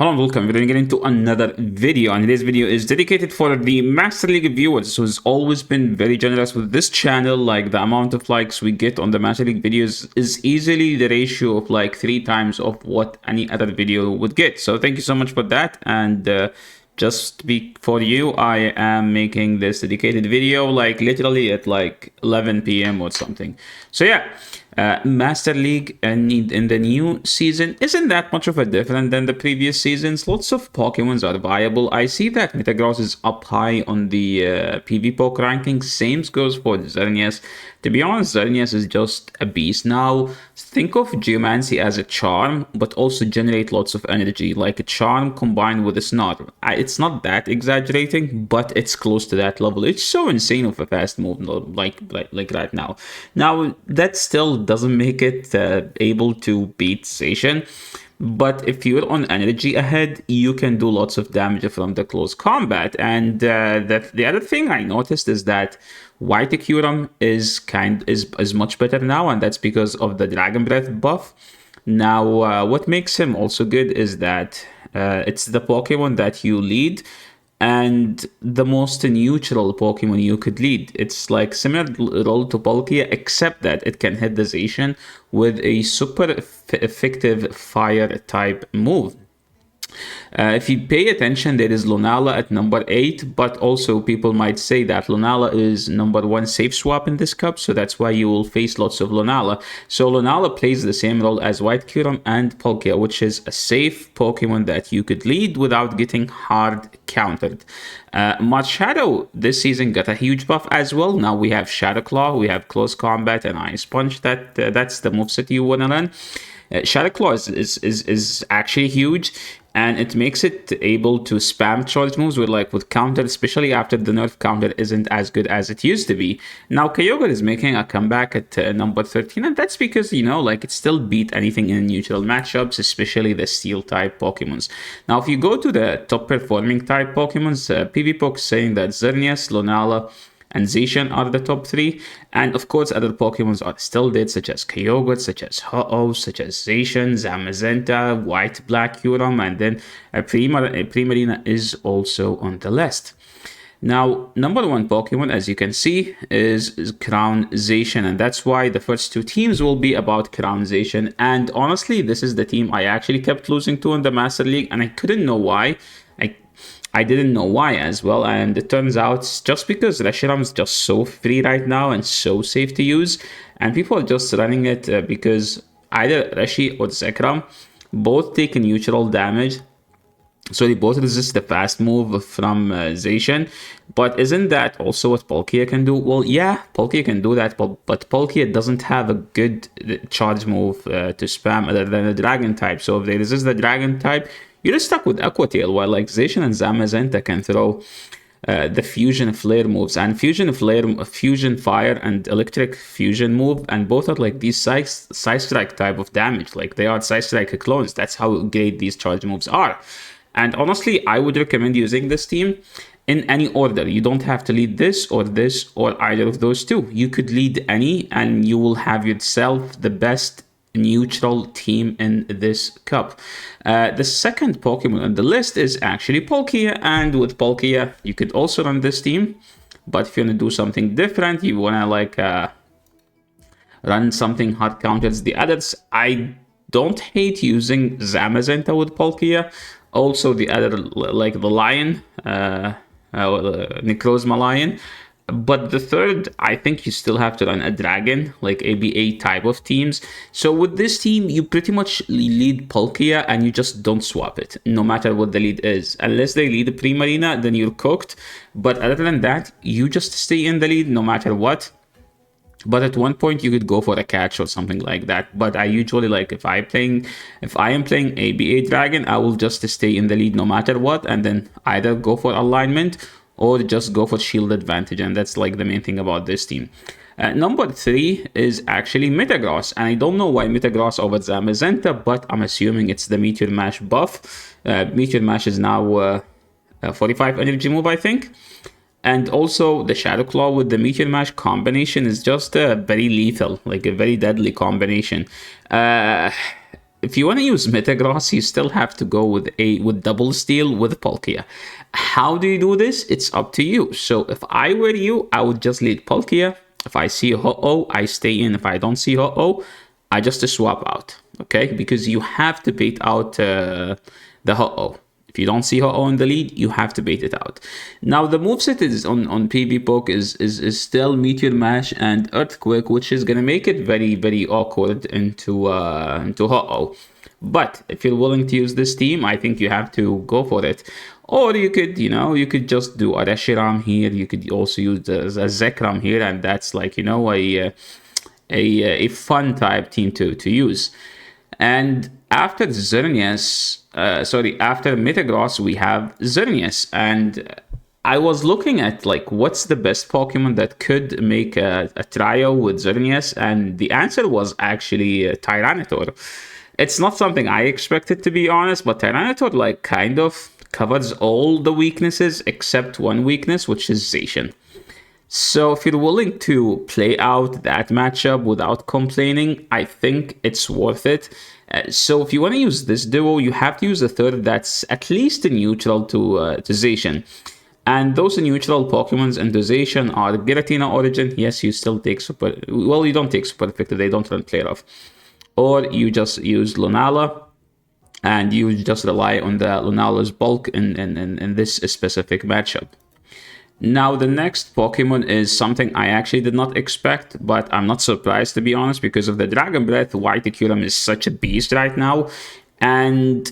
Hello and welcome. We're going to get into another video, and today's video is dedicated for the Master League viewers who's always been very generous with this channel. Like, the amount of likes we get on the Master League videos is easily the ratio of like 3 times of what any other video would get. So thank you so much for that. And just for you, I am making this dedicated video like literally at like 11 p.m. or something. So yeah, Master League in the new season isn't that much of a different than the previous seasons. Lots of Pokemons are viable. I see that Metagross is up high on the PvP ranking. Same goes for Xernius. To be honest, Xernius is just a beast now. Think of Geomancy as a charm, but also generate lots of energy, like a charm combined with a snot. It's not that exaggerating, but it's close to that level. It's so insane of a fast move, like right now. Now, that still doesn't make it able to beat Zation. But if you're on energy ahead, you can do lots of damage from the close combat. And the other thing I noticed is that White Eurum is much better now, and that's because of the Dragon Breath buff. Now, what makes him also good is that it's the Pokemon that you lead, and the most neutral Pokemon you could lead. It's like similar role to Pulkia, except that it can hit the Zation with a super effective fire type move. If you pay attention, there is Lunala at number 8, but also people might say that Lunala is number 1 safe swap in this cup, so that's why you will face lots of Lunala. So Lunala plays the same role as White Eurum and Pulkia, which is a safe Pokemon that you could lead without getting hard countered. Shadow this season got a huge buff as well. Now we have Shadow Claw, we have Close Combat and Ice Punch. That's the moveset you want to learn. Shadow Claw is actually huge, and it makes it able to spam charge moves with counter, especially after the nerf counter isn't as good as it used to be. Now Kyogre is making a comeback at number 13, and that's because, it still beat anything in neutral matchups, especially the steel type Pokemons. Now if you go to the top performing type Pokemons, PvP is saying that Xernius, Lunala, and Zation are the top 3, and of course other Pokemons are still dead, such as Kyogre, such as Ho-Oh, such as Zation, Zamazenta, White Black Eurum, and then Primarina is also on the list. Now, number 1 Pokemon, as you can see, is Crown Zation, and that's why the first 2 teams will be about Crown Zation. And honestly, this is the team I actually kept losing to in the Master League, and I couldn't know why. I didn't know why as well, and it turns out it's just because Reshiram is just so free right now and so safe to use, and people are just running it because either Reshi or Zekrom both take neutral damage, so they both resist the fast move from Zation. But isn't that also what Pulkia can do? Well, yeah, Pulkia can do that, but Pulkia doesn't have a good charge move to spam other than the Dragon type, so if they resist the Dragon type, you're stuck with Aqua Tail, while like Zation and Zamazenta can throw the Fusion Flare moves, and Fusion Flare, Fusion Fire, and Electric Fusion move, and both are like these Side Strike type of damage. Like, they are Side Strike clones. That's how great these charge moves are. And honestly, I would recommend using this team in any order. You don't have to lead this or either of those 2. You could lead any, and you will have yourself the best neutral team in this cup. The second Pokemon on the list is actually Pulkia, and with Pulkia you could also run this team, but if you want to do something different, you want to run something hard counters the others, I don't hate using Zamazenta with Pulkia. Also the other, like the Lion, Necrozma Lion. But the third, I think you still have to run a Dragon, like ABA type of teams. So with this team, you pretty much lead Pulkia and you just don't swap it, no matter what the lead is. Unless they lead Primarina, then you're cooked. But other than that, you just stay in the lead no matter what. But at one point you could go for a catch or something like that. But I usually, like, if I am playing ABA Dragon, I will just stay in the lead no matter what, and then either go for alignment or just go for shield advantage, and that's like the main thing about this team. Number 3 is actually Metagross, and I don't know why Metagross over Zamazenta, but I'm assuming it's the Meteor Mash buff. Meteor Mash is now 45 energy move, I think. And also the Shadow Claw with the Meteor Mash combination is just very lethal, like a very deadly combination. if you want to use Metagross, you still have to go with double steal with Pulkia. How do you do this? It's up to you. So if I were you, I would just lead Pulkia. If I see Ho-Oh, I stay in. If I don't see Ho-Oh, I just swap out. Okay, because you have to bait out the Ho-Oh. If you don't see Ho-Oh in the lead, you have to bait it out. Now, the moveset is on PvP is still Meteor Mash and Earthquake, which is going to make it very, very awkward into Ho-Oh. But if you're willing to use this team, I think you have to go for it. Or you could, you could just do a Reshiram here. You could also use a Zekrom here, and that's like, a fun type team to use. And after Xernius, after Metagross, we have Xernius. And I was looking at like what's the best Pokemon that could make a trio with Xernius, and the answer was actually Tyranitar. It's not something I expected, to be honest, but Tyranitar like kind of covers all the weaknesses except one weakness, which is Zation. So if you're willing to play out that matchup without complaining, I think it's worth it. So if you want to use this duo, you have to use a third that's at least neutral to Zation. And those neutral Pokemons in Zation are Giratina Origin. Yes, you still take Super... Well, you don't take Super Effective. They don't run Play Rough. Or you just use Lunala, and you just rely on the Lunala's bulk in this specific matchup. Now, the next Pokemon is something I actually did not expect, but I'm not surprised, to be honest, because of the Dragon Breath. White Eurum is such a beast right now. And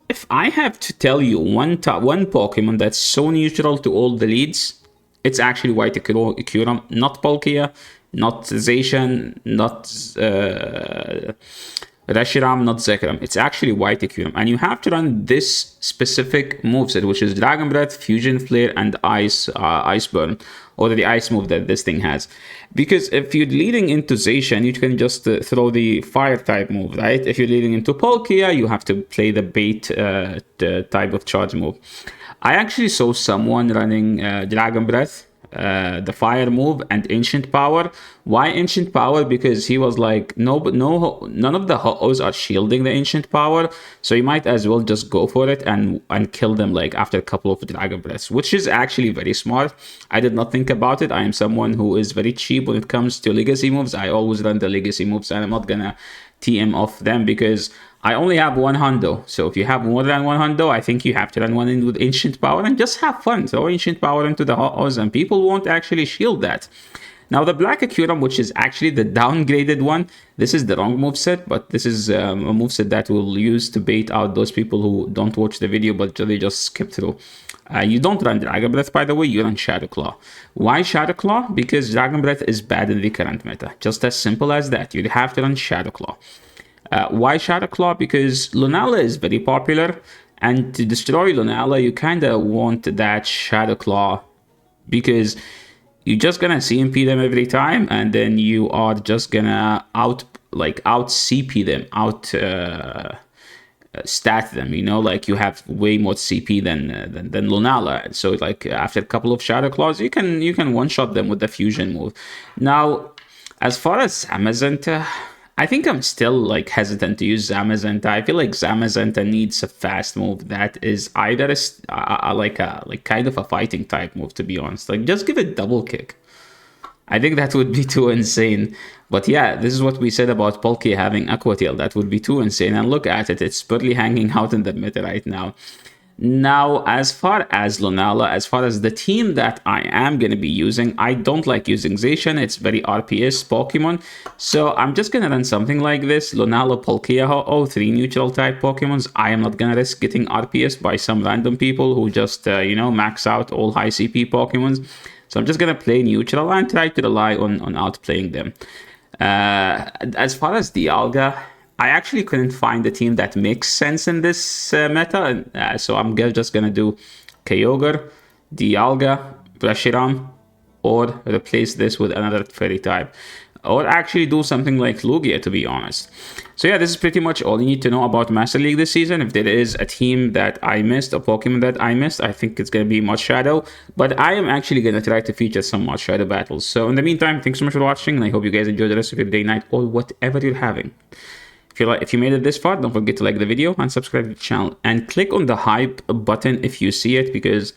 if I have to tell you one Pokemon that's so neutral to all the leads, it's actually White Eurum, not Pulkia, not Zation, not Reshiram, not Zekrom. It's actually White Eurum. And you have to run this specific moveset, which is Dragon Breath, Fusion Flare, and Ice Burn, or the Ice move that this thing has. Because if you're leading into Zation, you can just throw the Fire type move, right? If you're leading into Pulkia, you have to play the Bait type of charge move. I actually saw someone running Dragon Breath, the Fire move, and Ancient Power. Why Ancient Power? Because he was like, none of the Ho-Ohs are shielding the Ancient Power, so you might as well just go for it and kill them like after a couple of Dragon Breaths, which is actually very smart. I did not think about it. I am someone who is very cheap when it comes to legacy moves. I always run the legacy moves, and I'm not gonna TM off them because I only have one hundo. So if you have more than one hundo, I think you have to run one in with Ancient Power and just have fun. Throw Ancient Power into the Ho-Ohs and people won't actually shield that. Now the Black Eurum, which is actually the downgraded one, this is the wrong moveset, but this is a moveset that we'll use to bait out those people who don't watch the video but they just skip through. You don't run Dragon Breath, by the way, you run Shadow Claw. Why Shadow Claw? Because Dragon Breath is bad in the current meta. Just as simple as that. You have to run Shadow Claw. Why Shadow Claw? Because Lunala is very popular, and to destroy Lunala, you kind of want that Shadow Claw, because you're just gonna CMP them every time, and then you are just gonna out CP them, stat them, like you have way more CP than Lunala. So like after a couple of Shadow Claws, you can one-shot them with the fusion move. Now, as far as Zamazenta, I think I'm still like hesitant to use Zamazenta. I feel like Zamazenta needs a fast move that is either like kind of a fighting type move, to be honest. Like just give it double kick. I think that would be too insane. But yeah, this is what we said about Pulkia having Aqua Tail. That would be too insane. And look at it, it's barely hanging out in the meta right now. Now, as far as Lunala, as far as the team that I am going to be using, I don't like using Zation. It's very RPS Pokemon. So I'm just going to run something like this. Lunala, Pulkia, Ho-Oh, 3 neutral type Pokemons. I am not going to risk getting RPS by some random people who just, max out all high CP Pokemons. So I'm just going to play neutral and try to rely on outplaying them. As far as the Alga, I actually couldn't find a team that makes sense in this meta, so I'm just gonna do Kyogre, Dialga, Reshiram, or replace this with another fairy type, or actually do something like Lugia, to be honest. So yeah, this is pretty much all you need to know about Master League this season. If there is a team that I missed, a Pokemon that I missed, I think it's gonna be Mud Shadow, but I am actually gonna try to feature some Mud Shadow battles. So in the meantime, thanks so much for watching, and I hope you guys enjoy the rest of your day, night, or whatever you're having. If you made it this far, don't forget to like the video and subscribe to the channel, and click on the hype button if you see it, because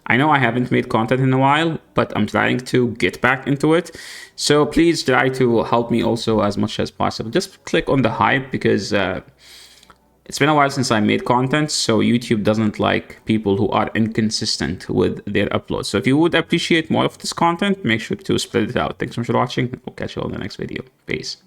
I know I haven't made content in a while, but I'm trying to get back into it. So please try to help me also as much as possible. Just click on the hype, because it's been a while since I made content, so YouTube doesn't like people who are inconsistent with their uploads. So if you would appreciate more of this content, make sure to spread it out. Thanks so much for watching. We'll catch you all in the next video. Peace.